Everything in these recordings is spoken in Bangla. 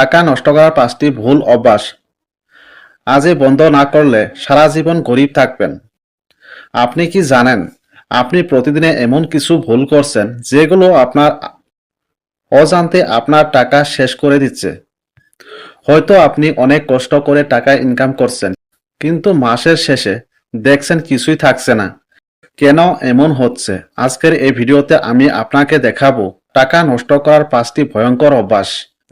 টাকা নষ্ট করার 5টি ভুল অভ্যাস আজই বন্ধ না করলে সারা জীবন গরিব থাকবেন। আপনি কি জানেন আপনি প্রতিদিনে এমন কিছু ভুল করছেন যেগুলো আপনার অজান্তে আপনার টাকা শেষ করে দিচ্ছে। হয়তো আপনি অনেক কষ্ট করে টাকা ইনকাম করছেন, কিন্তু মাসের শেষে দেখছেন কিছুই থাকছে না। কেন এমন হচ্ছে? আজকের এই ভিডিওতে আমি আপনাকে দেখাবো টাকা নষ্ট করার 5টি ভয়ঙ্কর অভ্যাস,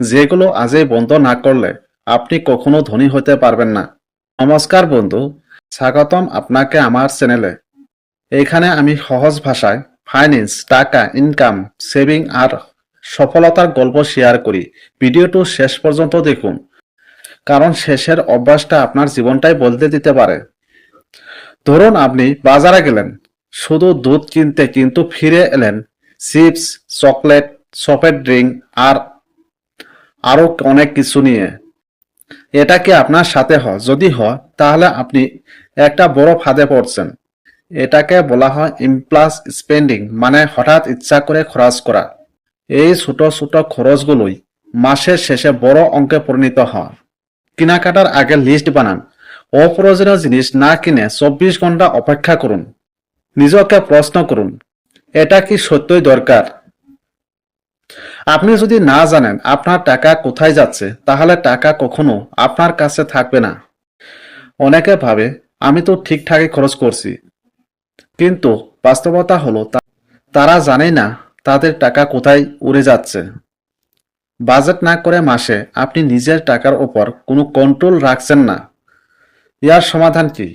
যেগুলো আজই বন্ধ না করলে আপনি কখনো ধনী হতে পারবেন না। নমস্কার বন্ধু, স্বাগতম আপনাকে আমার চ্যানেলে। এখানে আমি সহজ ভাষায় ফাইন্যান্স, টাকা, ইনকাম, সেভিং আর সফলতার গল্প শেয়ার করি। ভিডিওটি শেষ পর্যন্ত দেখুন, কারণ শেষের অভ্যাসটা আপনার জীবনটাই বদলে দিতে পারে। ধরুন আপনি বাজারে গেলেন শুধু দুধ কিনতে, কিন্তু ফিরে এলেন চিপস, চকলেট, সফট ড্রিঙ্ক আর আরো অনেক কিছু নিয়ে। এটা কি আপনার সাথে হয়? যদি হয় তাহলে আপনি একটা বড় ফাঁদে পড়ছেন। এটাকে বলা হয় ইমপালস স্পেন্ডিং, মানে হঠাৎ ইচ্ছা করে খরচ করা। এই ছোট ছোট খরচগুলোই মাসের শেষে বড় অঙ্কে পরিণত হয়। কেনাকাটার আগে লিস্ট বানান। অপ্রয়োজনীয় জিনিস না কিনে 24 ঘন্টা অপেক্ষা করুন। নিজকে প্রশ্ন করুন, এটা কি সত্যই দরকার? আপনি যদি না জানেন আপনার টাকা কোথায় যাচ্ছে, তাহলে টাকা কখনো আপনার কাছে থাকবে না। অনেকে ভাবে আমি তো ঠিকঠাকই খরচ করছি, কিন্তু বাস্তবতা হলো তারা জানে না তাদের টাকা কোথায় উড়ে যাচ্ছে। বাজেট না করে মাসে আপনি নিজের টাকার উপর কোনো কন্ট্রোল রাখছেন না। ইয়ার সমাধান কি?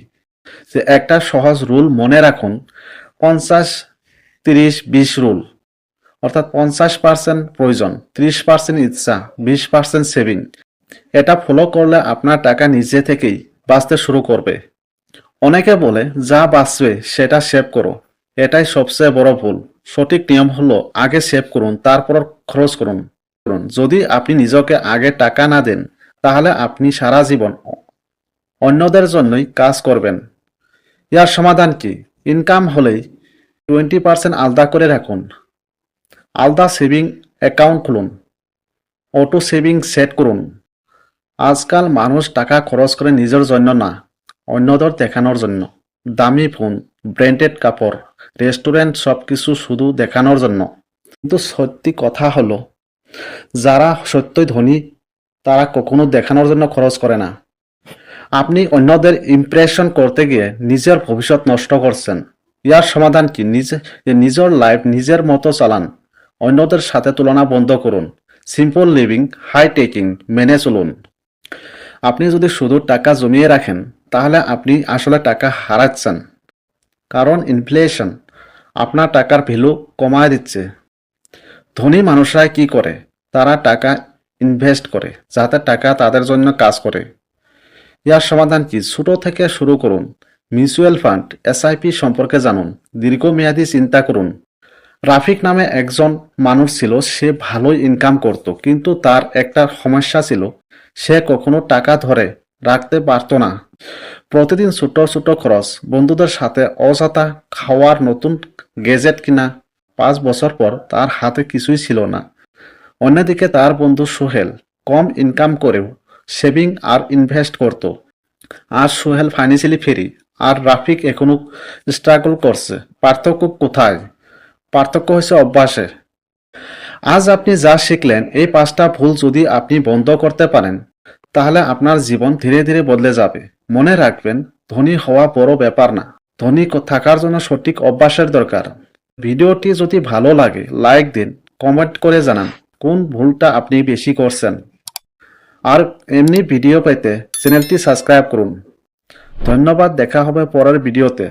যে একটা সহজ রুল মনে রাখুন, 50-30-20 রুল। অর্থাৎ 50% প্রয়োজন, 30% ইচ্ছা, 20% সেভিং। এটা ফলো করলে আপনার টাকা নিজে থেকেই বাঁচতে শুরু করবে। অনেকে বলে যা বাঁচবে সেটা সেভ করো। এটাই সবচেয়ে বড় ভুল। সঠিক নিয়ম হলো আগে সেভ করুন, তারপর খরচ করুন। যদি আপনি নিজকে আগে টাকা না দেন, তাহলে আপনি সারা জীবন অন্যদের জন্যই কাজ করবেন। ইয়ার সমাধান কি? ইনকাম হলেই 20% আলাদা করে রাখুন। আলাদা সেভিং অ্যাকাউন্ট খুলুন। অটো সেভিং সেট করুন। আজকাল মানুষ টাকা খরচ করে নিজের জন্য না, অন্যদের দেখানোর জন্য। দামি ফোন, ব্র্যান্ডেড কাপড়, রেস্টুরেন্ট, সবকিছু শুধু দেখানোর জন্য। কিন্তু সত্যি কথা হলো, যারা সত্যই ধনী তারা কখনো দেখানোর জন্য খরচ করে না। আপনি অন্যদের ইমপ্রেশন করতে গিয়ে নিজের ভবিষ্যৎ নষ্ট করছেন। ইয়ার সমাধান কি? নিজের লাইফ নিজের মতো চালান। অন্যদের সাথে তুলনা বন্ধ করুন। সিম্পল লিভিং, হাই টেকিং মেনে চলুন। আপনি যদি শুধু টাকা জমিয়ে রাখেন, তাহলে আপনি আসলে টাকা হারাচ্ছেন। কারণ ইনফ্লেশন আপনার টাকার ভ্যালু কমায় দিচ্ছে। ধনী মানুষরা কি করে? তারা টাকা ইনভেস্ট করে, যাতে টাকা তাদের জন্য কাজ করে। ইয়ার সমাধান কি? ছোট থেকে শুরু করুন। মিউচুয়াল ফান্ড, এসআইপি সম্পর্কে জানুন। দীর্ঘমেয়াদী চিন্তা করুন। রাফিক নামে একজন মানুষ ছিল, সে ভালোই ইনকাম করত, কিন্তু তার একটা সমস্যা ছিল, সে কখনো টাকা ধরে রাখতে পারত না। প্রতিদিন ছোট ছোট খরচ, বন্ধুদের সাথে অযথা খাওয়ার, নতুন গেজেট কিনা। 5 বছর পর তার হাতে কিছুই ছিল না। অন্যদিকে তার বন্ধু সোহেল কম ইনকাম করেও সেভিং আর ইনভেস্ট করত। আজ সোহেল ফাইন্যান্সিয়ালি ফ্রি, আর রাফিক এখনো স্ট্রাগল করছে। পার্থক্য কোথায়? পার্থক্য হচ্ছে অভ্যাসে। আজ আপনি যা শিখলেন, এই 5টা ভুল যদি আপনি বন্ধ করতে পারেন, তাহলে আপনার জীবন ধীরে ধীরে বদলে যাবে। মনে রাখবেন, ধনী হওয়া বড় ব্যাপার না, ধনী থাকার জন্য সঠিক অভ্যাসের দরকার। ভিডিওটি যদি ভালো লাগে লাইক দিন, কমেন্ট করে জানান কোন ভুলটা আপনি বেশি করছেন। আর এমনি ভিডিও পেতে চ্যানেলটি সাবস্ক্রাইব করুন। ধন্যবাদ, দেখা হবে পরের ভিডিওতে।